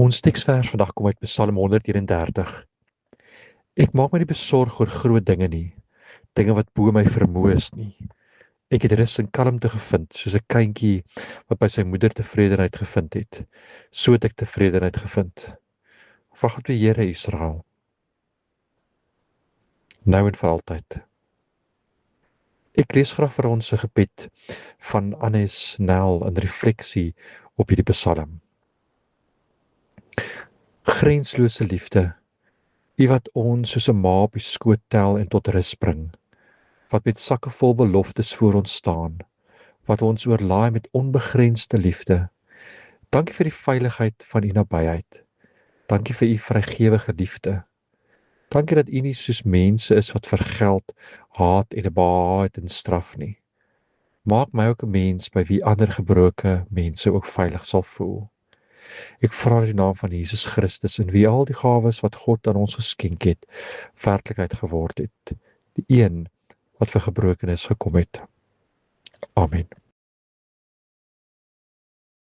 Ons teksvers vandag kom uit Psalm 131. Ek maak my nie besorg oor groot dinge nie, dinge wat bo my vermoë is nie. Ek het rus en kalmte gevind, soos 'n kindjie wat by sy moeder tevredenheid gevind het. So het ek tevredenheid gevind. Wag op die Here, Israel, nou en vir altyd. Ek lees graag vir ons 'n gebed van Annes Nel in refleksie op hierdie Psalm. Grenslose liefde, U wat ons soos 'n ma op die skoot tel en tot rus bring, wat met sakke vol beloftes voor ons staan, wat ons oorlaai met onbegrensde liefde. Dankie vir die veiligheid van U nabyheid. Dankie vir U vrygewige liefde. Dankie dat U nie soos mense is wat vergeld, haat en 'n behaag het in straf nie. Maak my ook 'n mens by wie ander gebroke mense ook veilig sal voel. Ek vra in die naam van Jesus Christus, in wie al die gawes wat God aan ons geskenk het, werklikheid geword het. Die een wat vir gebrokenis gekom het. Amen.